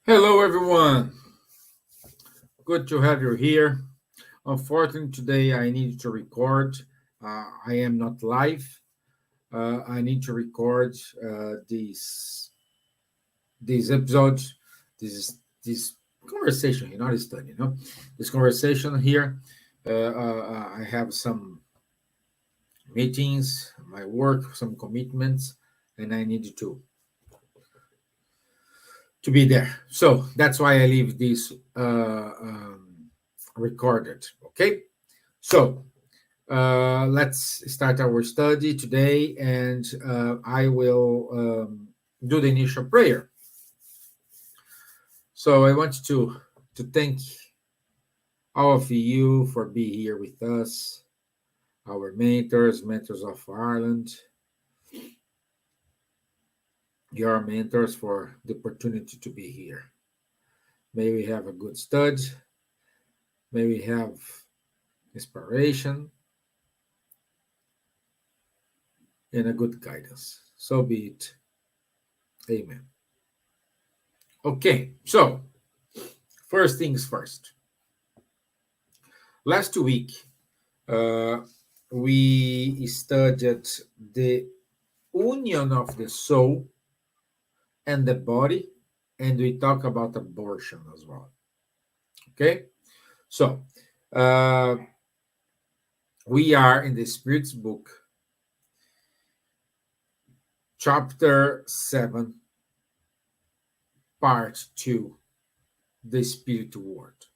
Hello, everyone. Good to have you here. Unfortunately, today I need to record. I am not live. I need to record these episodes. This conversation, not a study. This conversation here. I have some meetings, my work, some commitments, and I need to be there. So that's why I leave this recorded. Okay. So let's start our study today, and I will do the initial prayer. So I want to thank all of you for being here with us, our mentors of Ireland, your mentors for the opportunity to be here. May we have a good study. May we have inspiration and a good guidance. So be it. Amen. Okay, so first things first. Last week, we studied the union of the soul and the body, and we talk about abortion as well. Okay, so we are in the Spirit's book, chapter 7, part 2, the Spirit Word.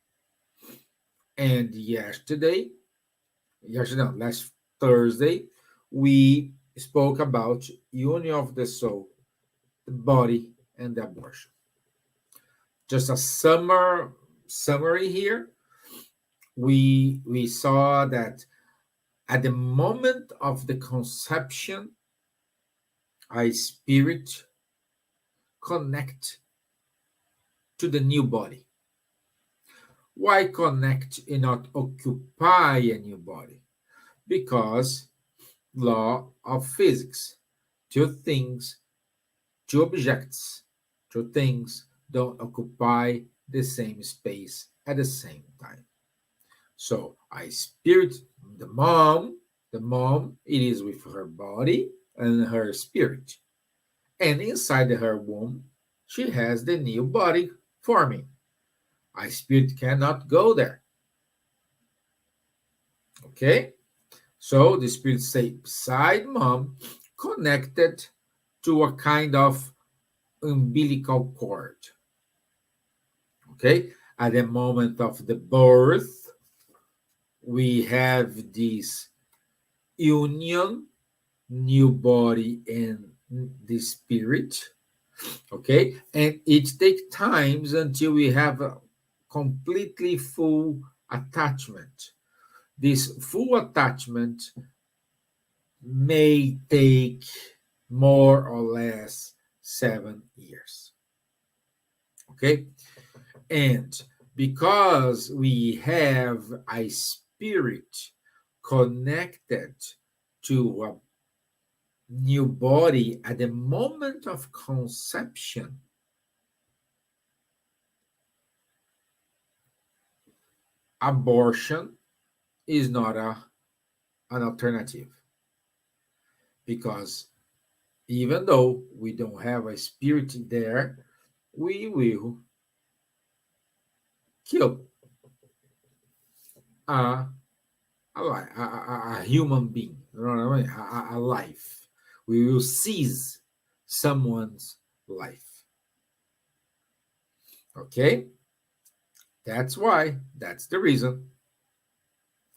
And last Thursday, we spoke about union of the soul, the body, and the abortion. Just a summary here. We saw that at the moment of the conception, a spirit connect to the new body. Why connect and not occupy a new body? Because law of physics, two objects, two things don't occupy the same space at the same time. So a spirit, the mom, it is with her body and her spirit. And inside her womb, she has the new body forming. A spirit cannot go there. Okay? So the spirit stays beside mom, connected to a kind of umbilical cord. Okay? At the moment of the birth, we have this union, new body and the spirit. Okay? And it takes times until we have a completely full attachment. This full attachment may take more or less 7 years. Okay? And because we have a spirit connected to a new body at the moment of conception, abortion is not an alternative. Because even though we don't have a spirit there, we will kill a human being, you know what I mean? A life. We will seize someone's life. Okay? That's why, that's the reason.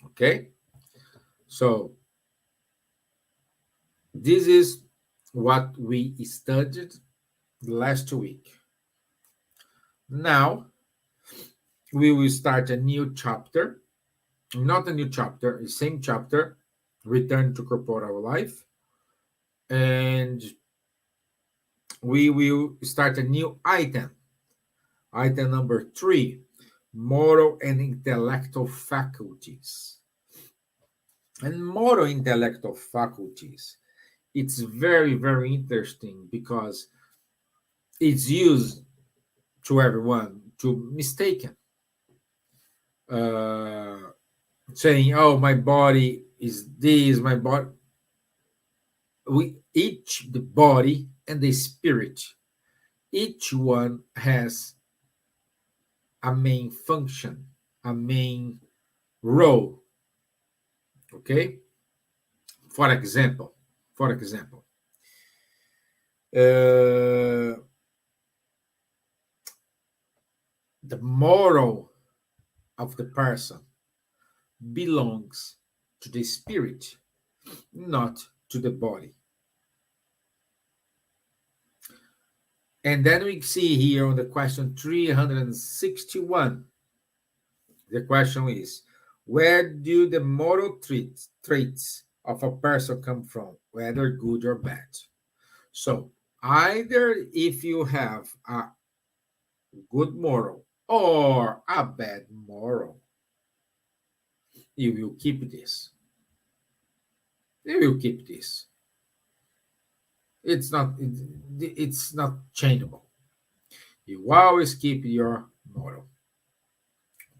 Okay? So, this is what we studied last week. Now, we will start a new chapter. Not a new chapter, the same chapter, Return to Corporeal Life. And we will start a new item. Item number 3, moral and intellectual faculties. And moral intellectual faculties, it's very, very interesting because it's used to everyone to mistaken, uh, saying, "Oh, my body is this, my body." We each the body and the spirit, each one has a main function, a main role. Okay. For example, for example, uh, the moral of the person belongs to the spirit, not to the body. And then we see here on the question 361, the question is, where do the moral traits of a person come from, whether good or bad? So, either if you have a good moral or a bad moral, you will keep this. You will keep this. It's not changeable. You always keep your moral.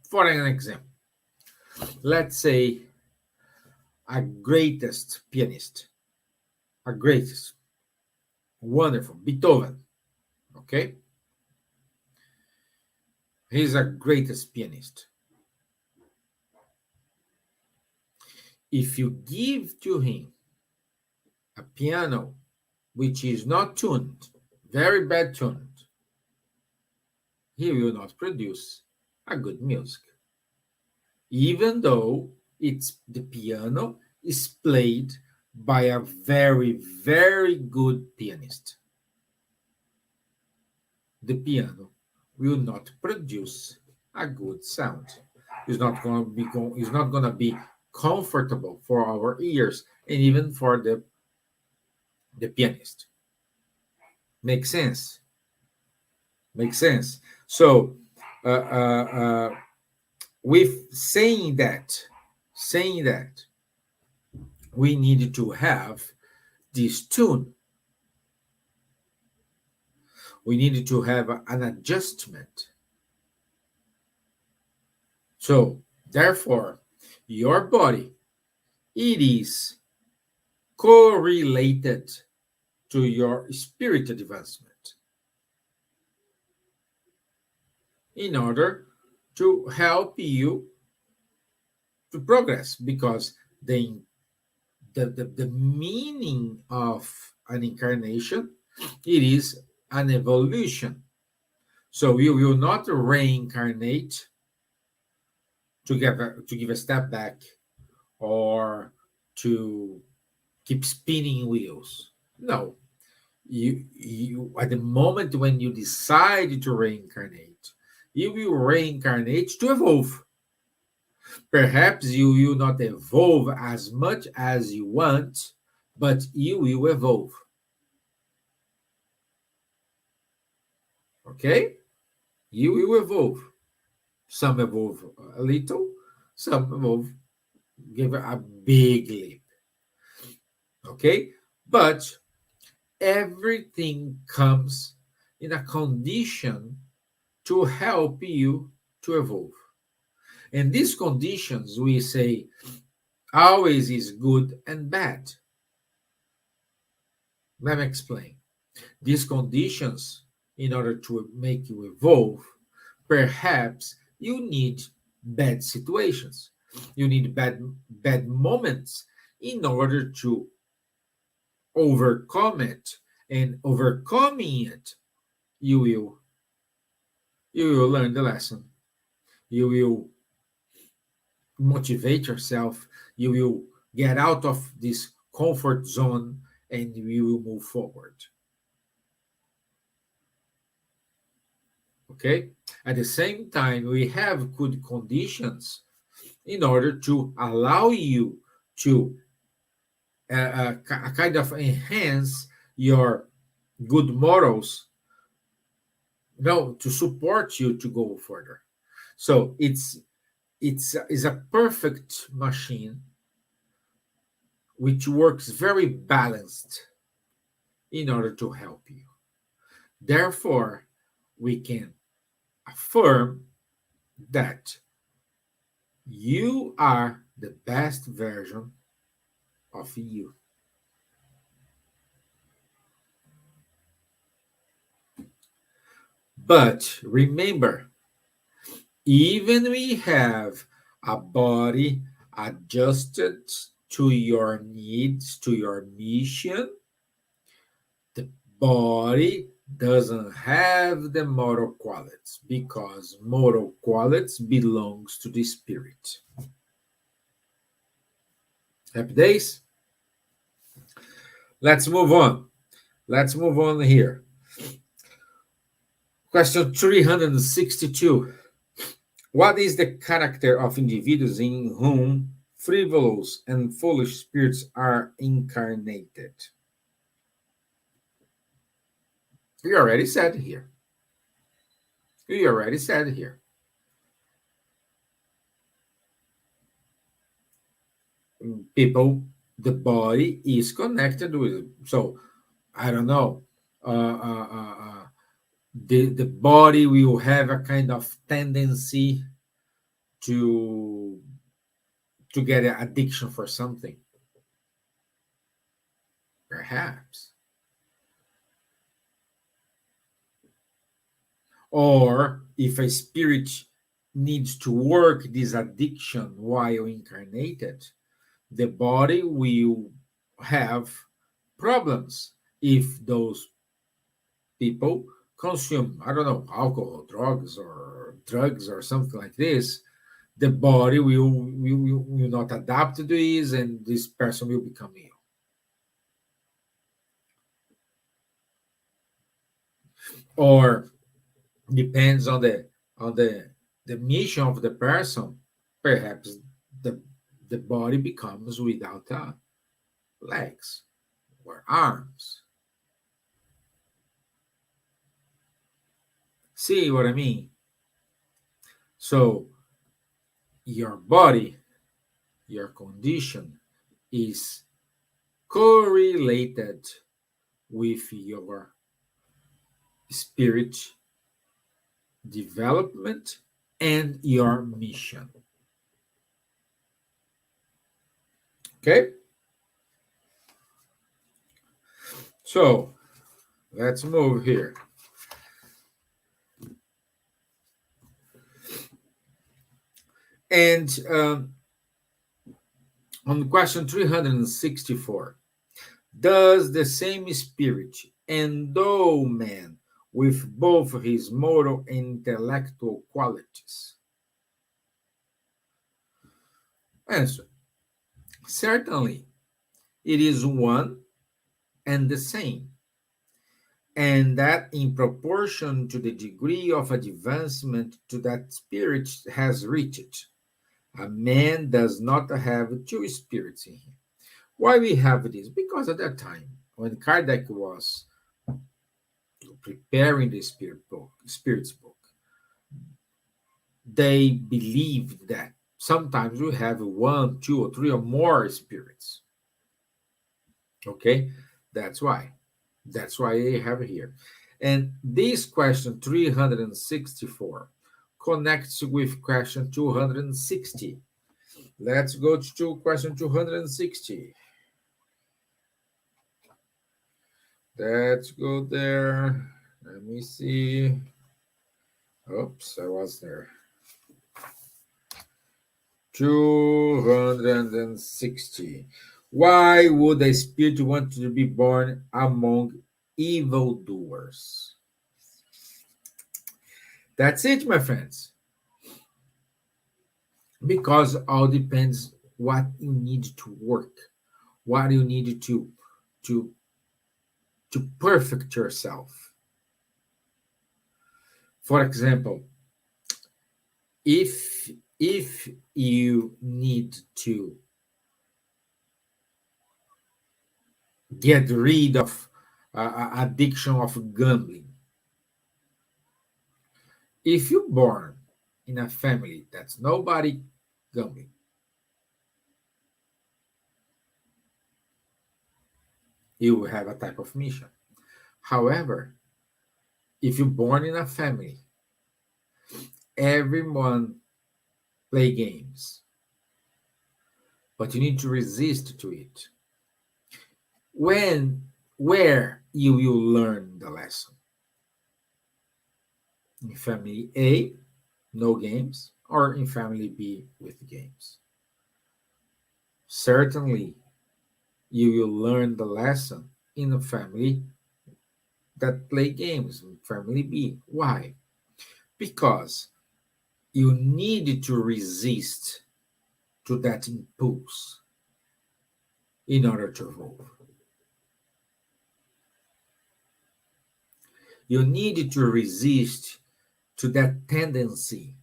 For an example, let's say a greatest pianist, a greatest, wonderful, Beethoven, okay? He's a greatest pianist. If you give to him a piano which is not tuned, very bad tuned, he will not produce a good music. Even though it's the piano is played by a very, very good pianist. The piano will not produce a good sound. It's not going to be comfortable for our ears and even for the pianist. Makes sense. Makes sense. So, with saying that, we need to have this tune. We need to have an adjustment. So, therefore, your body, it is correlated to your spirit advancement in order to help you to progress, because the meaning of an incarnation, it is an evolution. So you will not reincarnate to give a step back or to keep spinning wheels. No, you at the moment when you decide to reincarnate, you will reincarnate to evolve. Perhaps you will not evolve as much as you want, but you will evolve. Okay? You will evolve. Some evolve a little, some evolve, give a big leap. Okay? But everything comes in a condition to help you to evolve. And these conditions, we say, always is good and bad. Let me explain. These conditions, in order to make you evolve, perhaps you need bad situations. You need bad moments in order to overcome it. And overcoming it, you will learn the lesson. You will motivate yourself. You will get out of this comfort zone and you will move forward. Okay? At the same time, we have good conditions in order to allow you to kind of enhance your good morals, to support you to go further. So it's a perfect machine which works very balanced in order to help you. Therefore, we can affirm that you are the best version of you. But remember, even we have a body adjusted to your needs, to your mission, the body doesn't have the moral qualities because moral qualities belongs to the spirit. Happy days? Let's move on. Let's move on here. Question 362. What is the character of individuals in whom frivolous and foolish spirits are incarnated? We already said here. We already said here. People, the body is connected with. So, I don't know. The body will have a kind of tendency to get an addiction for something, perhaps. Or if a spirit needs to work this addiction while incarnated, the body will have problems if those people consume, I don't know, alcohol, drugs or something like this. The body will not adapt to this, and this person will become ill. Or depends on the mission of the person. Perhaps the the body becomes without legs or arms. See what I mean? So your body, your condition is correlated with your spirit development and your mission. Okay? So let's move here. And on question 364, does the same spirit endow man with both his moral and intellectual qualities? Answer. Certainly, it is one and the same, and that in proportion to the degree of advancement to that spirit has reached. A man does not have two spirits in him. Why we have this? Because at that time, when Kardec was preparing the Spirit's book, they believed that sometimes we have one, two, or three, or more spirits. Okay, that's why. That's why I have it here. And this question 364 connects with question 260. Let's go to question 260. Let's go there. Let me see. Oops, I was there. 260. Why would a spirit want to be born among evildoers? That's it, my friends. Because all depends what you need to work, what you need to perfect yourself. For example, if you need to get rid of addiction of gambling, if you're born in a family that's nobody gambling, you will have a type of mission. However, if you're born in a family Everyone play games, but you need to resist to it. Where you will learn the lesson? In family A, no games, or in family B with games? Certainly, you will learn the lesson in a family that play games, in family B. Why? Because you need to resist to that impulse in order to evolve. You need to resist to that tendency.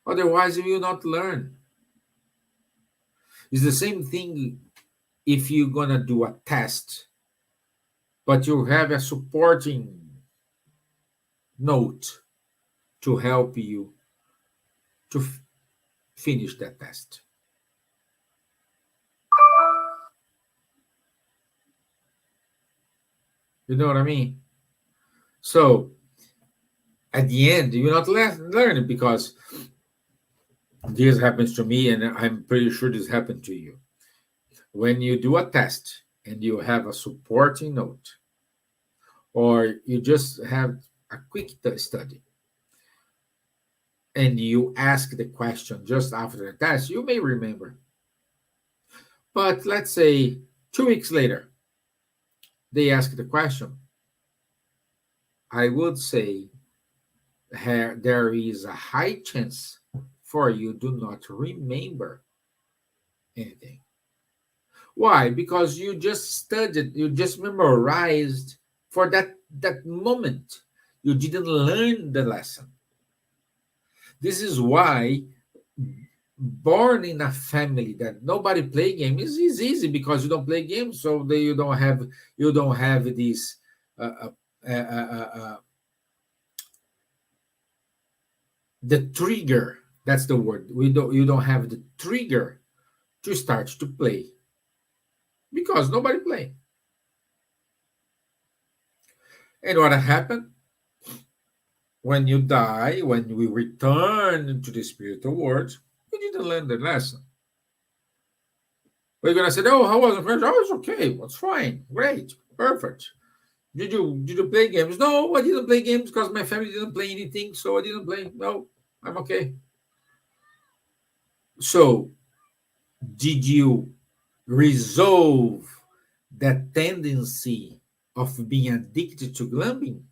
Otherwise, you will not learn. It's the same thing if you're going to do a test, but you have a supporting note to help you to finish that test. You know what I mean? So at the end, you're not learning, because this happens to me, and I'm pretty sure this happened to you. When you do a test and you have a supporting note, or you just have a quick study, and you ask the question just after the test, you may remember. But let's say 2 weeks later, they ask the question. I would say there is a high chance for you do not remember anything. Why? Because you just studied, you just memorized for that moment. You didn't learn the lesson. This is why born in a family that nobody play games is easy, because you don't play games, so you don't have this uh, uh, uh, uh, the trigger. That's the word. You don't have the trigger to start to play, because nobody play. And what happened when you die, when we return to the spiritual world? You didn't learn the lesson. We're gonna say, "Oh, how was it, friends? Oh, it's okay. What's fine, great, perfect." Did you play games? No, I didn't play games because my family didn't play anything, so I didn't play. No, I'm okay. So, did you resolve that tendency of being addicted to gambling?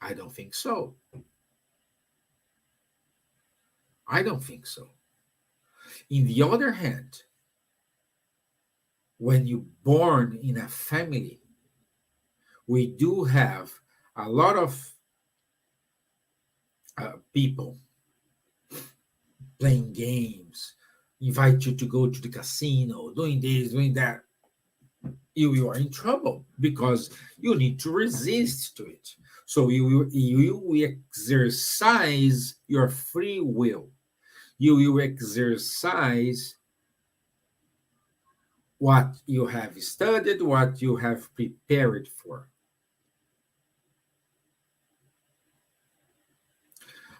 I don't think so. I don't think so. In the other hand, when you're born in a family, we do have a lot of people playing games, invite you to go to the casino, doing this, doing that. You are in trouble, because you need to resist to it. So you will exercise your free will. You will exercise what you have studied, what you have prepared for.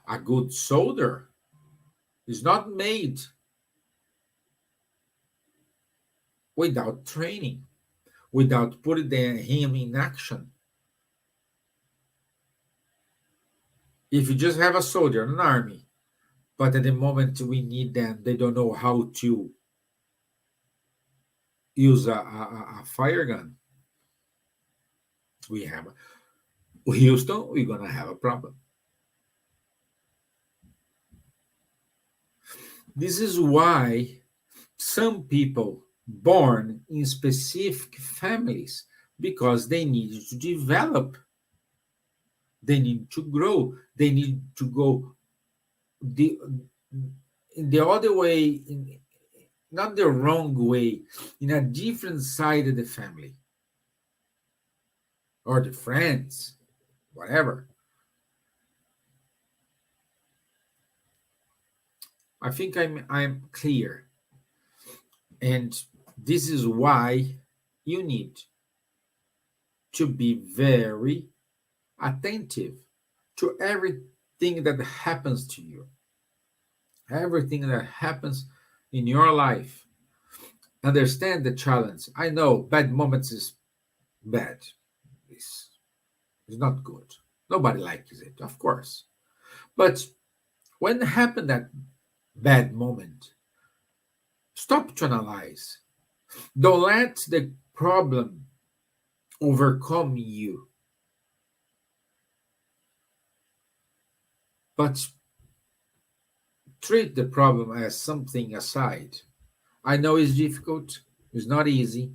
A good soldier is not made without training, without putting him in action. If you just have a soldier, an army, but at the moment we need them, they don't know how to use a fire gun. We have Houston, we're gonna have a problem. This is why some people born in specific families, because they need to develop, they need to grow, they need to go the in the other way, not the wrong way, in a different side of the family or the friends, whatever. I think I'm clear. And this is why you need to be very attentive to every that happens to you, everything that happens in your life, understand the challenge. I know bad moments is bad. It's, it's not good. Nobody likes it, of course. But when happened that bad moment, stop to analyze. Don't let the problem overcome you, but treat the problem as something aside. I know it's difficult, it's not easy,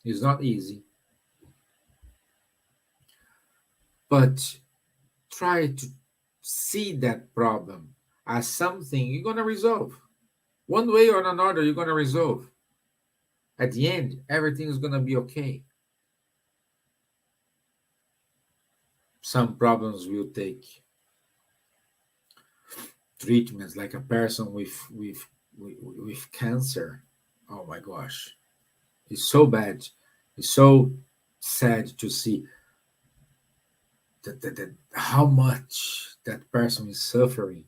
it's not easy, but try to see that problem as something you're going to resolve. One way or another, you're going to resolve. At the end, everything is going to be okay. Some problems will take treatments, like a person with cancer. Oh my gosh, it's so bad. It's so sad to see that how much that person is suffering.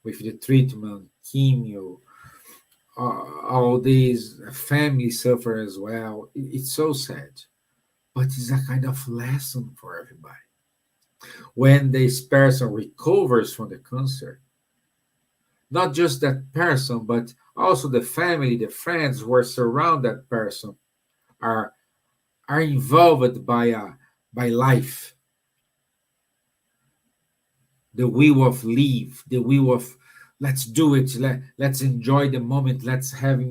With the treatment, chemo, all these family suffer as well. It's so sad, but it's a kind of lesson for everybody. When this person recovers from the cancer, not just that person, but also the family, the friends who are surround that person are involved by life, the will of live, the will of let's do it, let's enjoy the moment, let's have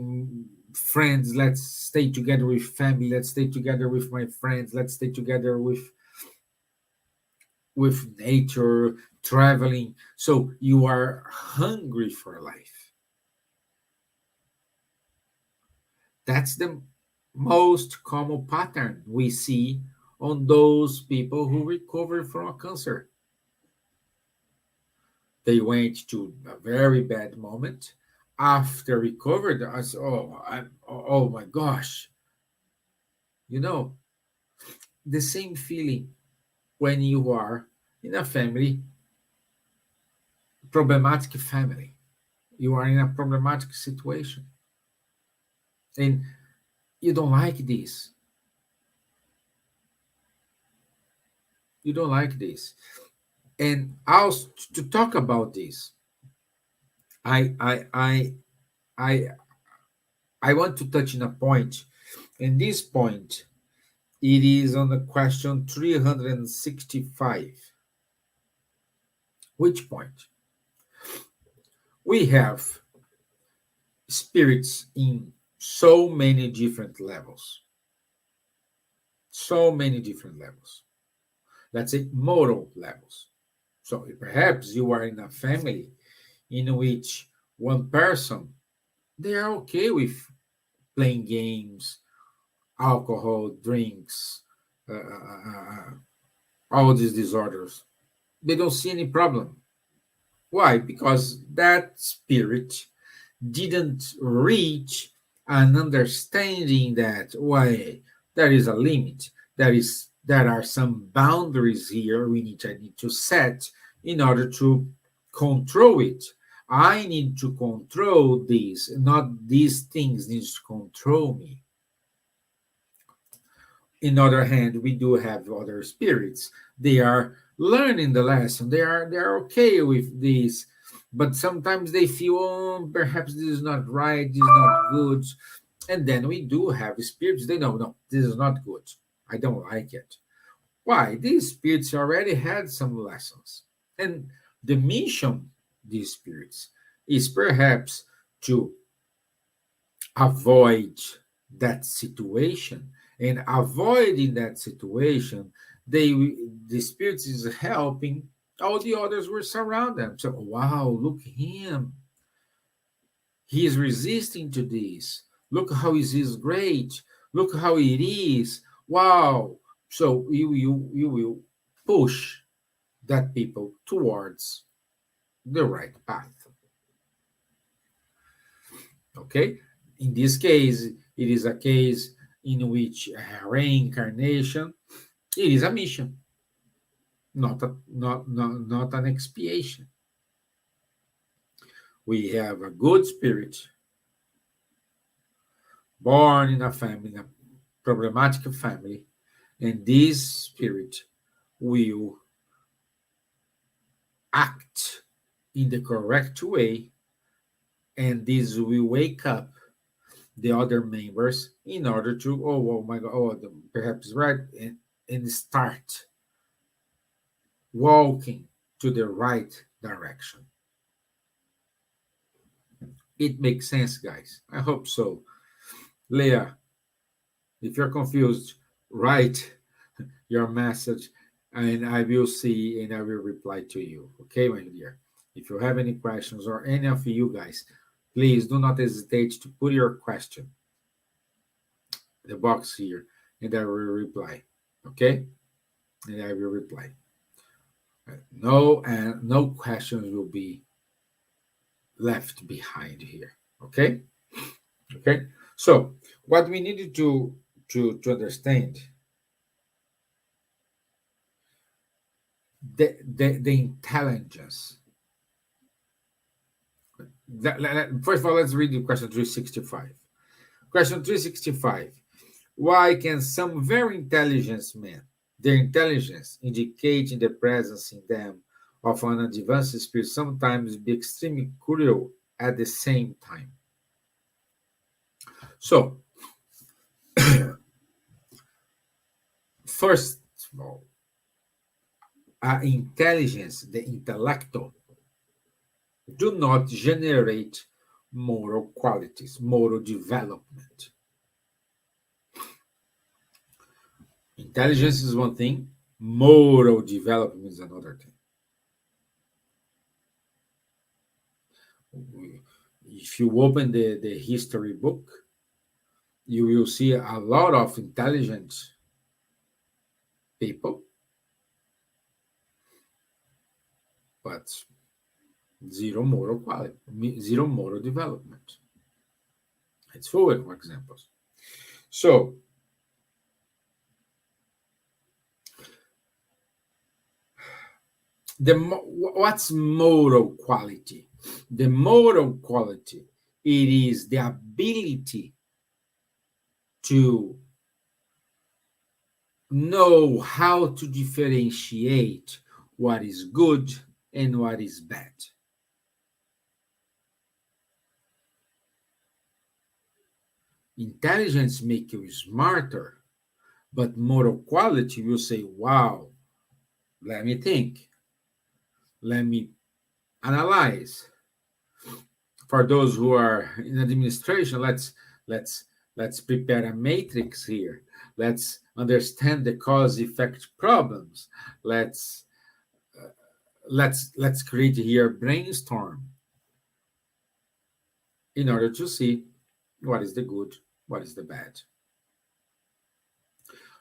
friends, let's stay together with family, let's stay together with my friends, let's stay together with nature, traveling. So you are hungry for life. That's the most common pattern we see on those people who recover from a cancer. They went to a very bad moment. After recovered, I said, oh my gosh. You know, the same feeling when you are in a family, problematic family. You are in a problematic situation. And you don't like this. You don't like this. And also to talk about this, I I I I I want to touch on a point. And this point, it is on the question 365. Which point? We have spirits in so many different levels. So many different levels. Let's say moral levels. So perhaps you are in a family in which one person, they are okay with playing games, alcohol, drinks, all these disorders. They don't see any problem. Why? Because that spirit didn't reach an understanding that why there is a limit, there are some boundaries here I need to set in order to control it. I need to control this, not these things need to control me. In other hand, we do have other spirits. They are learning the lesson. They are okay with this, but sometimes they feel, oh, perhaps this is not right, this is not good. And then we do have spirits. They know, no, this is not good. I don't like it. Why? These spirits already had some lessons, and the mission these spirits is perhaps to avoid that situation, and avoiding that situation, they the spirits is helping all the others who surround them. So wow, look him, he is resisting to this, look how he is great, look how it is, wow. So you will push that people towards the right path. Okay, in this case, it is a case in which reincarnation, it is a mission. not an expiation. We have a good spirit born in a family, in a problematic family, and this spirit will act in the correct way, and this will wake up the other members in order to, oh my god, perhaps right, and start walking to the right direction. It makes sense, guys. I hope so. Leah, if you're confused, write your message and I will see and I will reply to you. Okay, my dear. If you have any questions or any of you guys, please do not hesitate to put your question in the box here and I will reply. Okay? And I will reply. No, and no questions will be left behind here. Okay? Okay? So what we needed to understand the intelligence. First of all, let's read the question 365. Question 365. Why can some very intelligent men, their intelligence indicating the presence in them of an advanced spirit, sometimes be extremely cruel at the same time? So, first of all, intelligence, the intellecto, do not generate moral qualities, moral development. Intelligence is one thing, moral development is another thing. If you open the history book, you will see a lot of intelligent people, but zero moral quality, zero moral development. It's full of examples. So, what's moral quality? The moral quality, it is the ability to know how to differentiate what is good and what is bad. Intelligence makes you smarter, but moral quality will say, wow, let me think, let me analyze. For those who are in administration, let's prepare a matrix here. Let's understand the cause-effect problems. Let's create here brainstorm in order to see what is the good, what is the bad.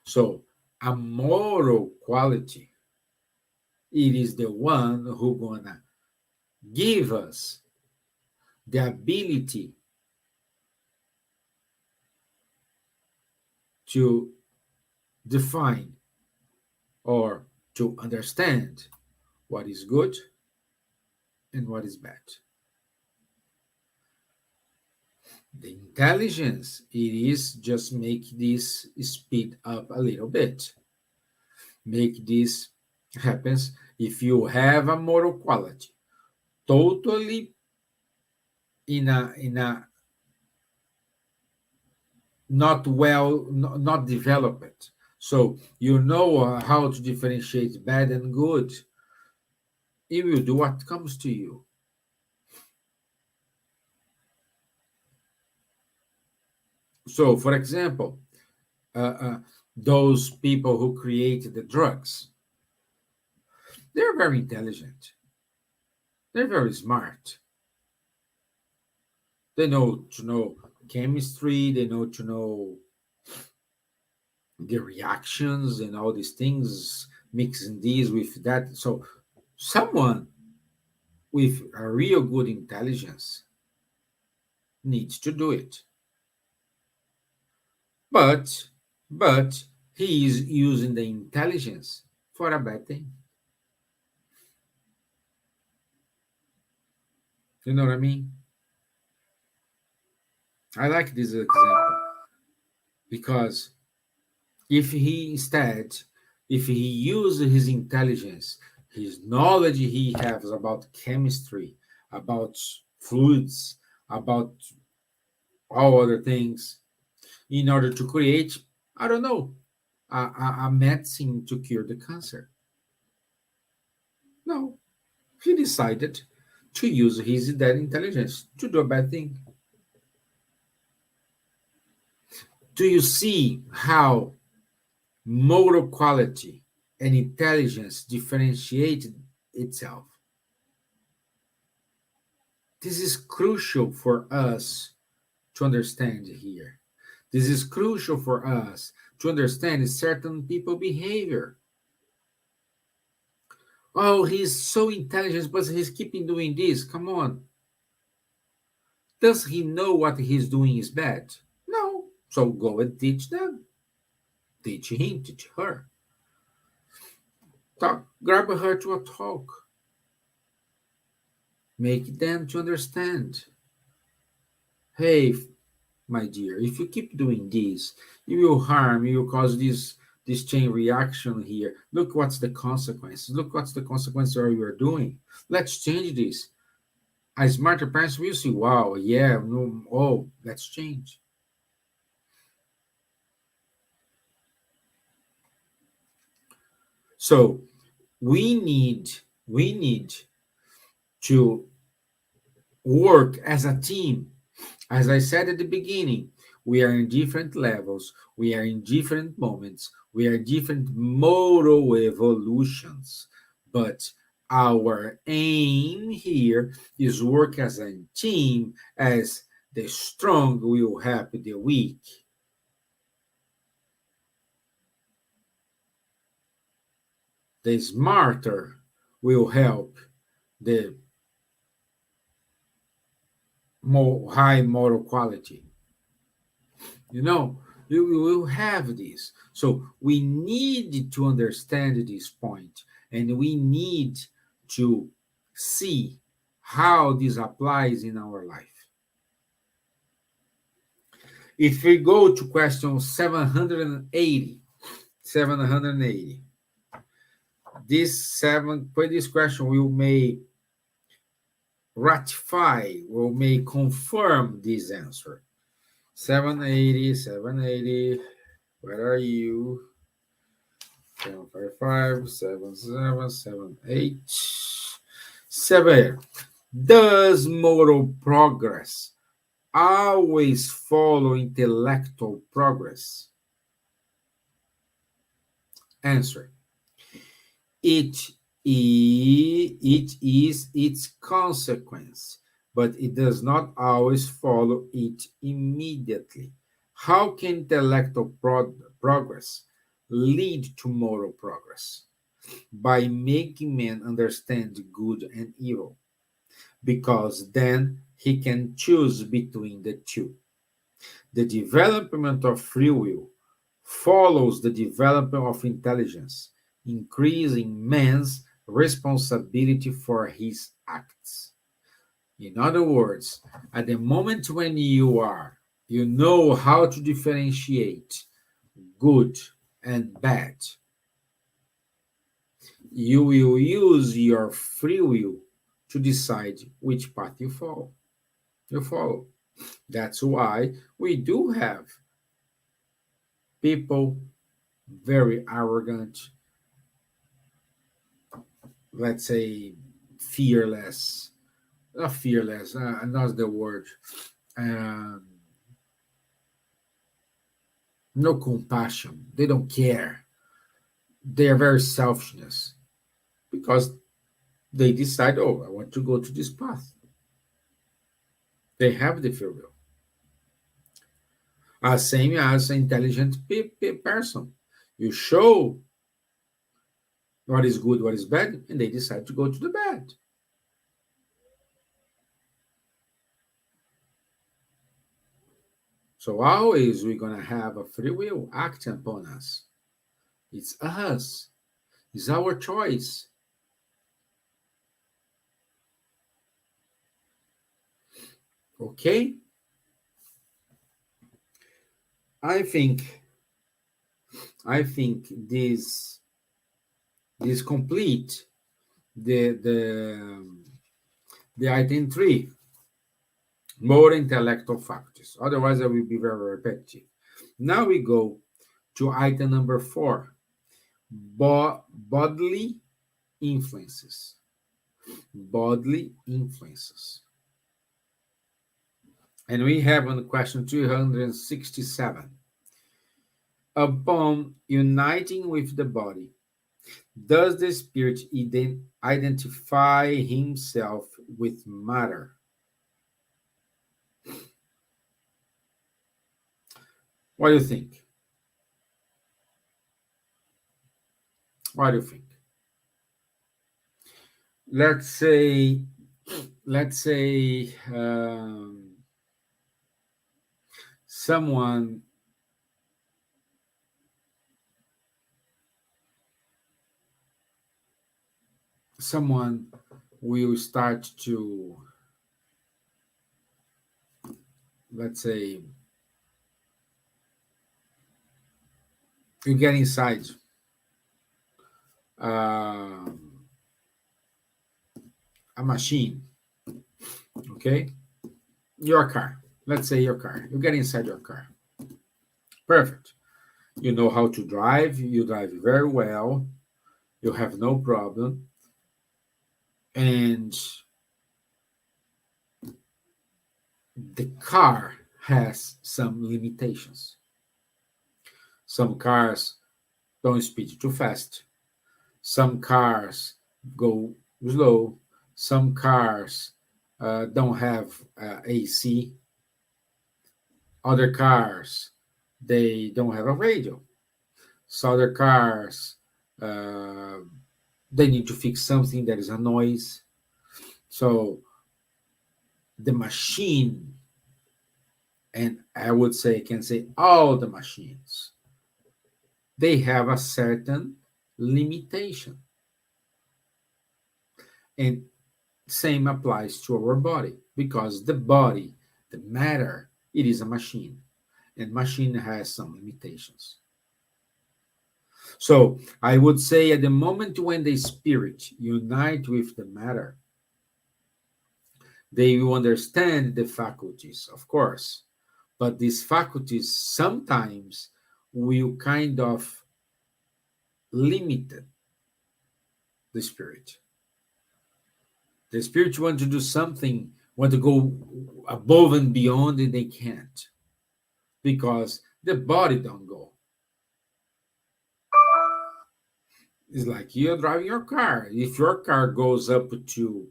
So a moral quality, it is the one who gonna give us the ability to define or to understand what is good and what is bad. The intelligence, it is just make this speed up a little bit. Make this happens if you have a moral quality totally in a not developed. So you know how to differentiate bad and good. You will do what comes to you. So, for example, those people who created the drugs, they're very intelligent. They're very smart. They know to know chemistry. They know to know the reactions and all these things, mixing these with that. So someone with a real good intelligence needs to do it. But he is using the intelligence for a bad thing. You know what I mean? I like this example because if he uses his intelligence, his knowledge he has about chemistry, about fluids, about all other things, in order to create, I don't know, a medicine to cure the cancer. No, he decided to use that intelligence to do a bad thing. Do you see how moral quality and intelligence differentiate itself? This is crucial for us to understand here. This is crucial for us to understand certain people behavior. Oh, he's so intelligent, but he's keeping doing this. Come on. Does he know what he's doing is bad? No. So go and teach them. Teach him, teach her. Talk, grab her to a talk. Make them to understand. Hey, my dear, if you keep doing this, you will harm, you will cause this chain reaction here. Look what's the consequence. Look what's the consequence of what you are doing. Let's change this. A smarter person will see, wow, yeah, no, oh, let's change. So we need to work as a team. As I said at the beginning, we are in different levels, we are in different moments, we are different moral evolutions, but our aim here is work as a team, as the strong will help the weak. The smarter will help the more high moral quality. You know, you will have this. So we need to understand this point, and we need to see how this applies in our life. If we go to question 780, this question will may ratify, will may confirm this answer. 780, where are you? 755, 7778, 7. Does moral progress always follow intellectual progress? Answer. It is its consequence, but it does not always follow it immediately. How can intellectual progress lead to moral progress? By making man understand good and evil, because then he can choose between the two. The development of free will follows the development of intelligence, increasing man's responsibility for his acts. In other words, at the moment when you know how to differentiate good and bad, you will use your free will to decide which path you follow. That's why we do have people very arrogant, let's say fearless, not fearless, not the word, um, no compassion. They don't care. They are very selfishness because they decide, oh, I want to go to this path. They have the free will. Same as an intelligent person. You show what is good, what is bad, and they decide to go to the bad. So always we're going to have a free will acting upon us. It's us. It's our choice. Okay? I think this complete the item 3, more intellectual factors. Otherwise, I will be very repetitive. Now we go to item number 4, bodily influences. Bodily influences. And we have on question 267. Upon uniting with the body, does the spirit identify himself with matter? What do you think? What do you think? Let's say someone will start to, let's say, you get inside a machine, okay? Your car. Let's say your car. You get inside your car. Perfect. You know how to drive. You drive very well. You have no problem. And the car has some limitations. Some cars don't speed too fast. Some cars go slow. Some cars don't have AC. Other cars, they don't have a radio. So other cars, they need to fix something that is a noise. So the machine, and I would say, can say all the machines, they have a certain limitation. And same applies to our body, because the body, the matter, it is a machine, and machine has some limitations. So I would say at the moment when the spirit unite with the matter, they will understand the faculties, of course, but these faculties sometimes will kind of limit the spirit. The spirit want to do something, want to go above and beyond, and they can't, because the body don't go. It's like you're driving your car. If your car goes up to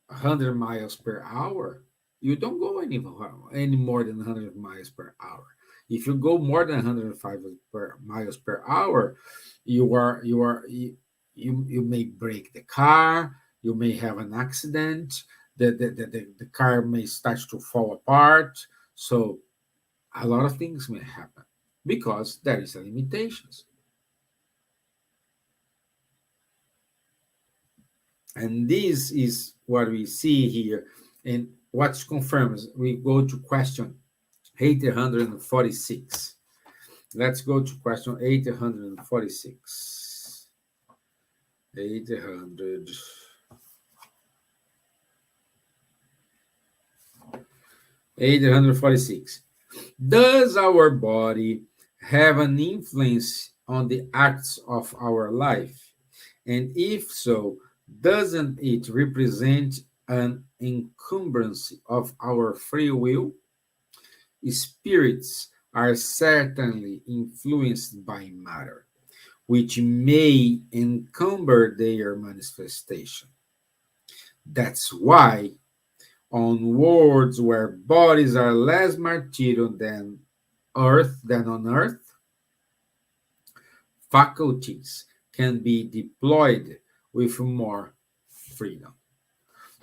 100 miles per hour, you don't go any more than 100 miles per hour. If you go more than 105 miles per hour, you may break the car. You may have an accident. The car may start to fall apart. So a lot of things may happen because there is limitations. And this is what we see here. And what confirms, we go to question 846. Let's go to question 846. 800. 846. Does our body have an influence on the acts of our life? And if so, doesn't it represent an encumbrance of our free will? Spirits are certainly influenced by matter, which may encumber their manifestation. That's why, on worlds where bodies are less material than on Earth, faculties can be deployed with more freedom.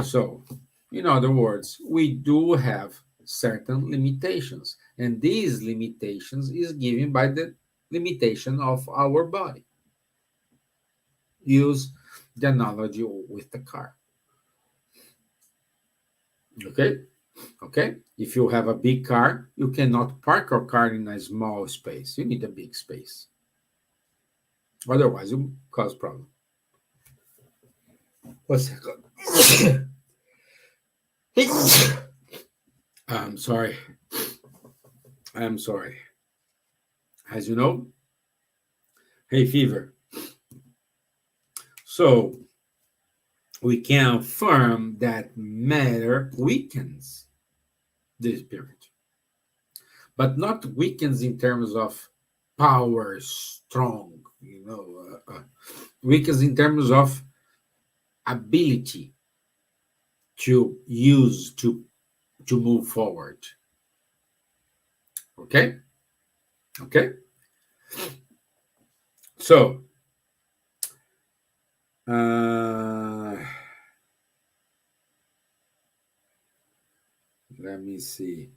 So, in other words, we do have certain limitations, and these limitations is given by the limitation of our body. Use the analogy with the car. Okay. If you have a big car, you cannot park your car in a small space. You need a big space. Otherwise, you cause problem. One second. I'm sorry. I'm sorry. As you know, hay fever. So we can affirm that matter weakens the spirit, but not weakens in terms of power, strong, weakens in terms of ability to use to move forward. Okay? Okay? So, let me see.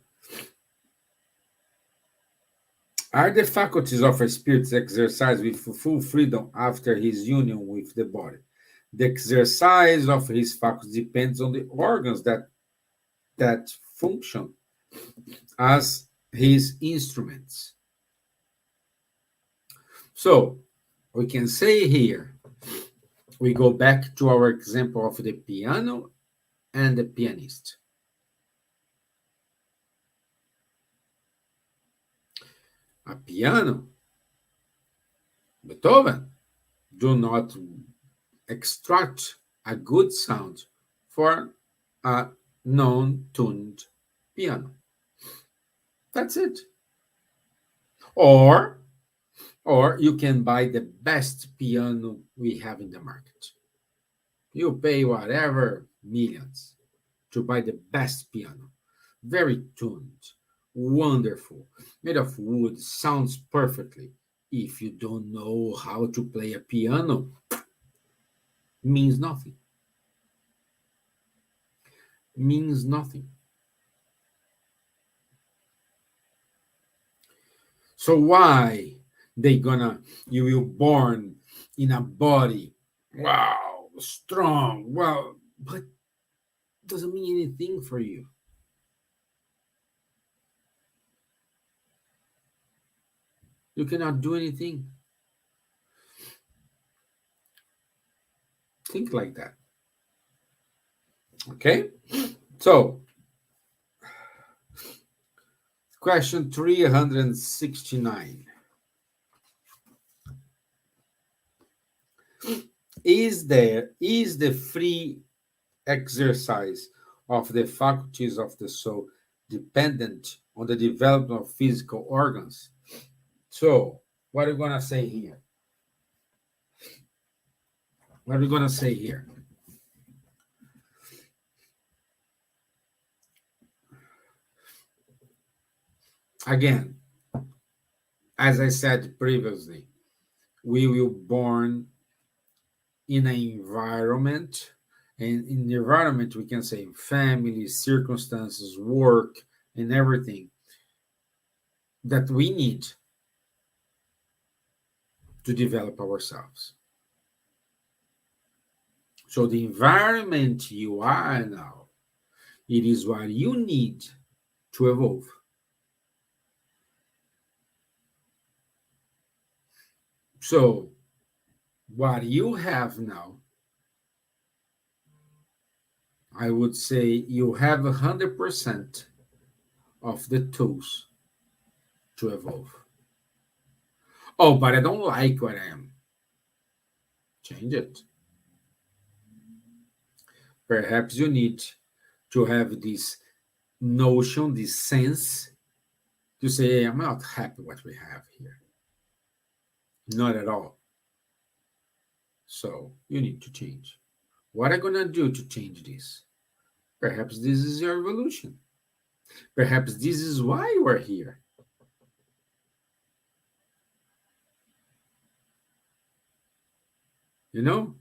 Are the faculties of a spirit exercised with full freedom after his union with the body? The exercise of his faculties depends on the organs that function as his instruments. So, we can say here, we go back to our example of the piano and the pianist. A piano, Beethoven, do not extract a good sound for a non-tuned piano. That's it. Or you can buy the best piano we have in the market. You pay whatever millions to buy the best piano. Very tuned, wonderful, made of wood, sounds perfectly. If you don't know how to play a piano, means nothing. Means nothing. So why you will born in a body, wow, strong, well, but doesn't mean anything for you. You cannot do anything. Think like that. Okay? So, question 369. Is the free exercise of the faculties of the soul dependent on the development of physical organs? So, what are we going to say here? What are we going to say here? Again, as I said previously, we will born in an environment, and in the environment we can say family, circumstances, work, and everything that we need to develop ourselves. So the environment you are now, it is what you need to evolve. So what you have now, I would say you have 100% of the tools to evolve. Oh, but I don't like what I am. Change it. Perhaps you need to have this notion, this sense to say, hey, I'm not happy what we have here. Not at all. So you need to change. What are you going to do to change this? Perhaps this is your evolution. Perhaps this is why you are here. You know?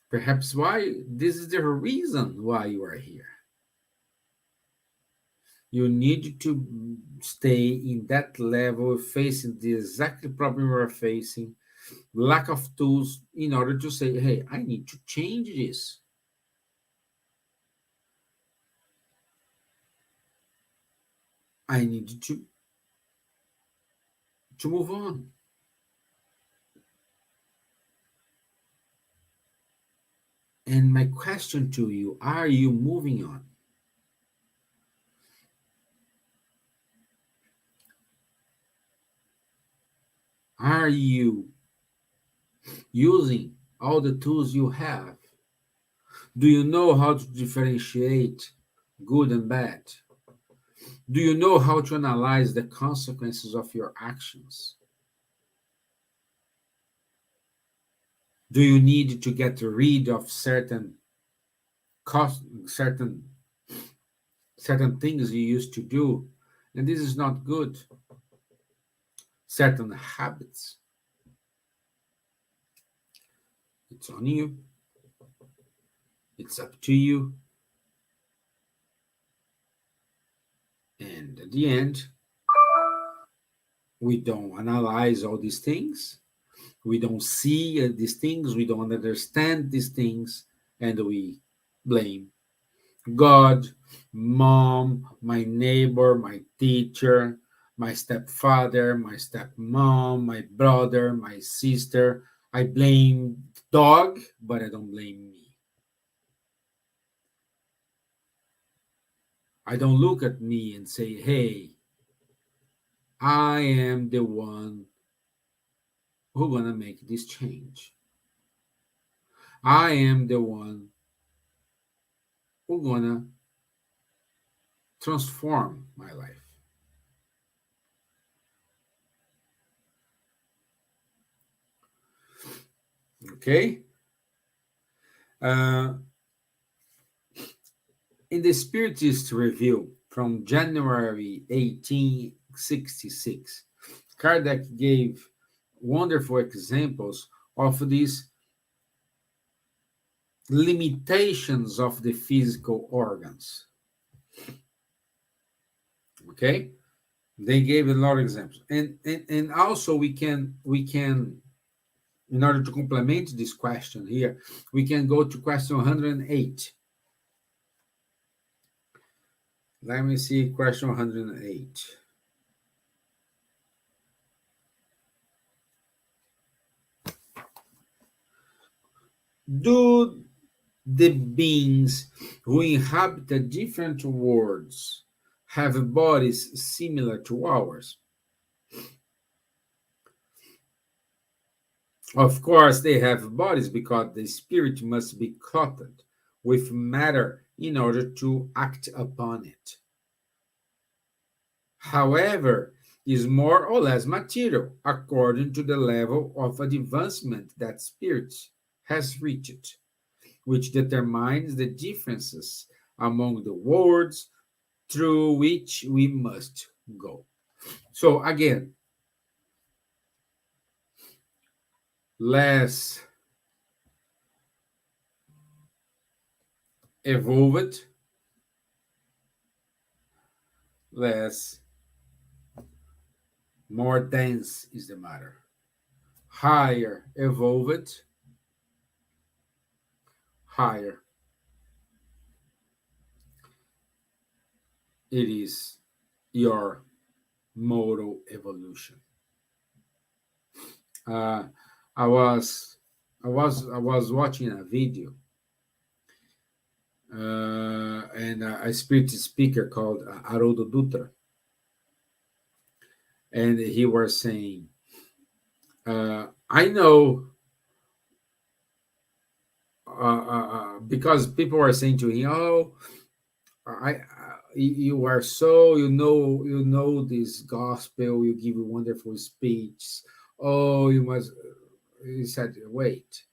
Perhaps why this is the reason why you are here. You need to stay in that level, facing the exact problem you are facing, lack of tools, in order to say, hey, I need to change this. I need to move on. And my question to you, are you moving on? Are you using all the tools you have? Do you know how to differentiate good and bad? Do you know how to analyze the consequences of your actions? Do you need to get rid of certain certain things you used to do, and this is not good? Certain habits. It's on you. It's up to you. And at the end, we don't analyze all these things. We don't see these things. We don't understand these things. And we blame God, mom, my neighbor, my teacher, my stepfather, my stepmom, my brother, my sister. I blame dog, but I don't blame me. I don't look at me and say, hey, I am the one who's going to make this change. I am the one who's going to transform my life. Okay? In the Spiritist Review from January 1866, Kardec gave wonderful examples of these limitations of the physical organs. Okay? They gave a lot of examples. And also we can, in order to complement this question here, we can go to question 108. Let me see question 108. Do the beings who inhabit different worlds have bodies similar to ours? Of course, they have bodies because the spirit must be clothed with matter in order to act upon it. However, is more or less material according to the level of advancement that spirit has reached, which determines the differences among the worlds through which we must go. So again, less evolved, less, more dense is the matter. Higher evolved, higher it is your modal evolution. I was watching a video, and a spiritist speaker called Haroldo Dutra, and he was saying, I know, because people were saying to him, "Oh, you are so you know this gospel. You give a wonderful speech. Oh, you must." He said, "Wait,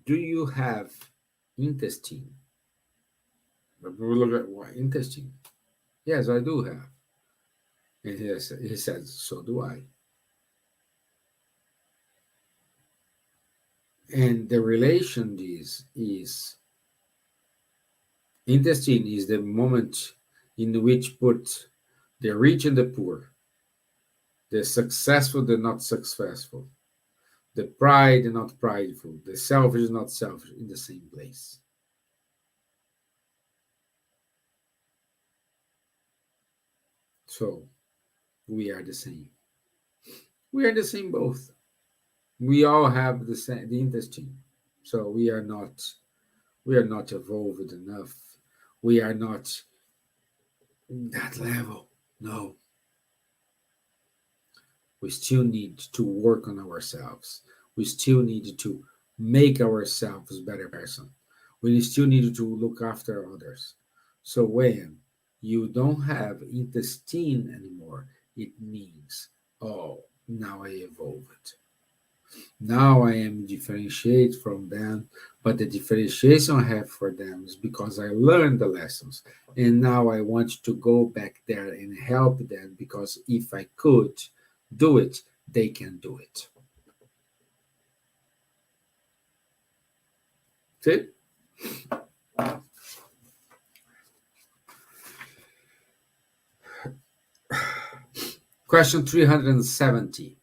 do you have intestine?" But we look at what intestine. Yes, I do have. And he said, "So do I." And the relation is intestine is the moment in which put the rich and the poor, the successful, the not successful, the pride and not prideful, the selfish and not selfish in the same place. So we are the same. We are the same both. We all have the same, the intestine. So we are not evolved enough. We are not that level. No, we still need to work on ourselves. We still need to make ourselves better person. We still need to look after others. So when you don't have intestine anymore, it means, oh, now I evolved. Now I am differentiate from them, but the differentiation I have for them is because I learned the lessons. And now I want to go back there and help them because if I could do it, they can do it. See? Question 370.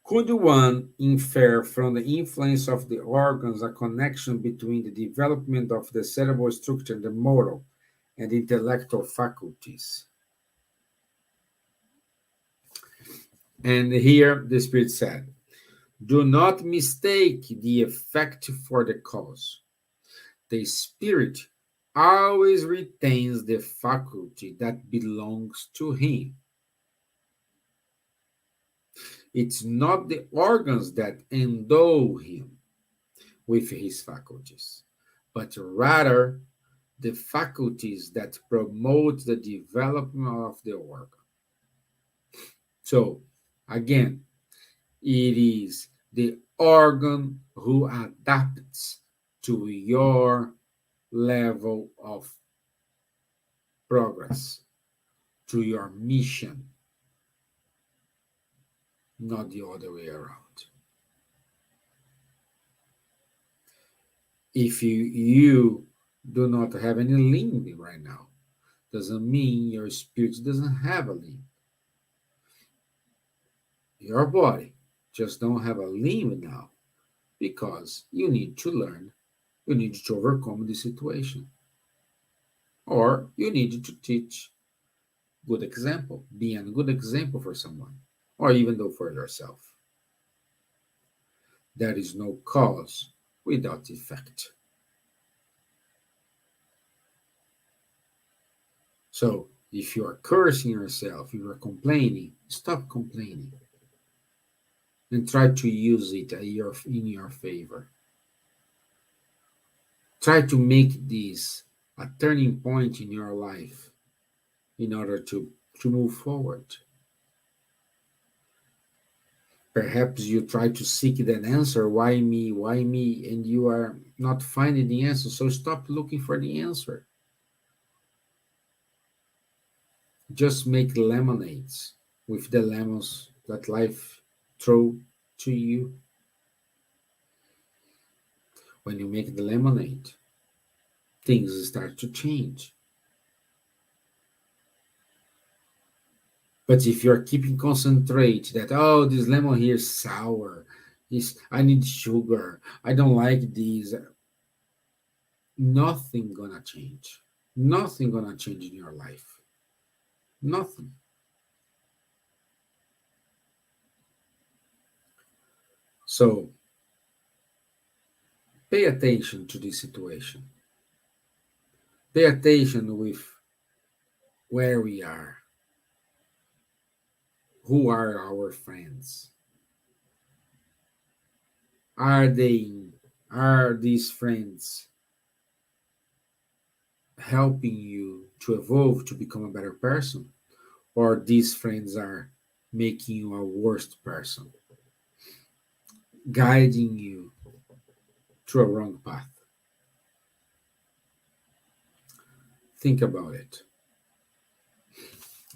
Could one infer from the influence of the organs a connection between the development of the cerebral structure, the moral and intellectual faculties? And here the Spirit said, do not mistake the effect for the cause. The Spirit always retains the faculty that belongs to him. It's not the organs that endow him with his faculties, but rather the faculties that promote the development of the organ. So, again, it is the organ who adapts to your level of progress, to your mission, not the other way around. If you do not have any limb right now, doesn't mean your spirit doesn't have a limb. Your body just don't have a limb now because you need to learn, you need to overcome the situation. Or you need to teach good example, being a good example for someone, or even though for yourself. There is no cause without effect. So if you are cursing yourself, you are complaining, stop complaining and try to use it in your favor. Try to make this a turning point in your life in order to move forward. Perhaps you try to seek that answer, why me, and you are not finding the answer. So stop looking for the answer. Just make lemonades with the lemons that life throw to you. When you make the lemonade, things start to change. But if you're keeping concentrate that, oh, this lemon here is sour, I need sugar, I don't like these, nothing gonna change. Nothing gonna change in your life. Nothing. So pay attention to this situation. Pay attention with where we are. Who are our friends? Are these friends helping you to evolve to become a better person? Or these friends are making you a worse person, guiding you to a wrong path? Think about it.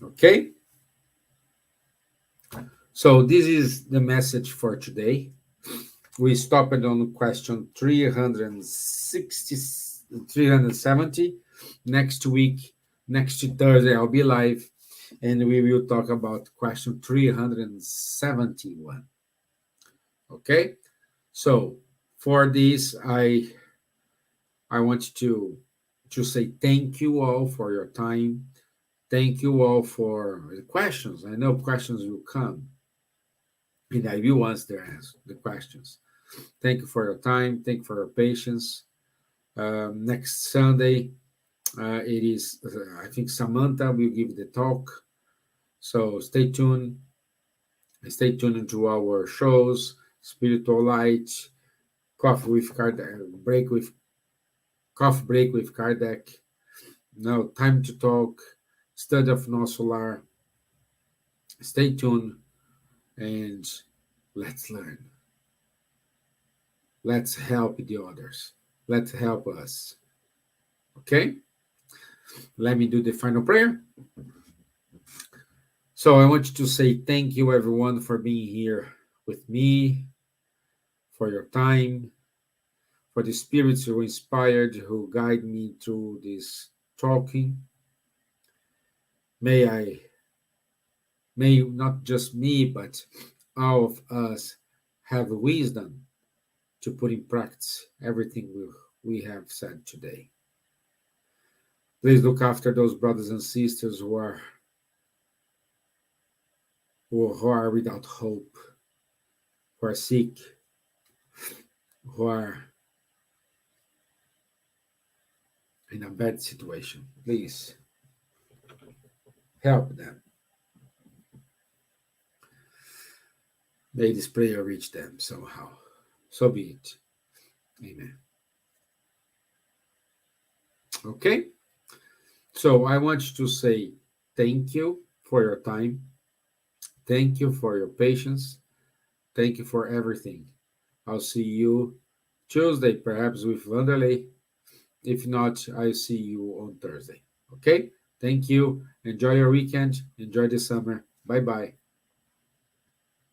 Okay? So this is the message for today. We stopped on question 370. Next week, next Thursday, I'll be live, and we will talk about question 371. Okay? So for this, I want to say thank you all for your time. Thank you all for the questions. I know questions will come, and I will answer the questions. Thank you for your time. Thank you for your patience. Next Sunday, it is, I think Samantha will give the talk. So stay tuned. Stay tuned to our shows, Spiritual Light, Coffee with Kardec, Coffee Break with Kardec. Now, Time to Talk, Study of Nosso Lar. Stay tuned and let's learn. Let's help the others. Let's help us. Okay? Let me do the final prayer. So I want to say thank you, everyone, for being here with me, for your time, for the spirits who inspired, who guide me through this talking. May not just me, but all of us have wisdom to put in practice everything we have said today. Please look after those brothers and sisters who are without hope, who are sick, who are in a bad situation. Please help them. May this prayer reach them somehow. So be it. Amen. Okay? So I want to say thank you for your time. Thank you for your patience. Thank you for everything. I'll see you Tuesday, perhaps with Wanderley. If not, I'll see you on Thursday. Okay? Thank you. Enjoy your weekend. Enjoy the summer. Bye-bye.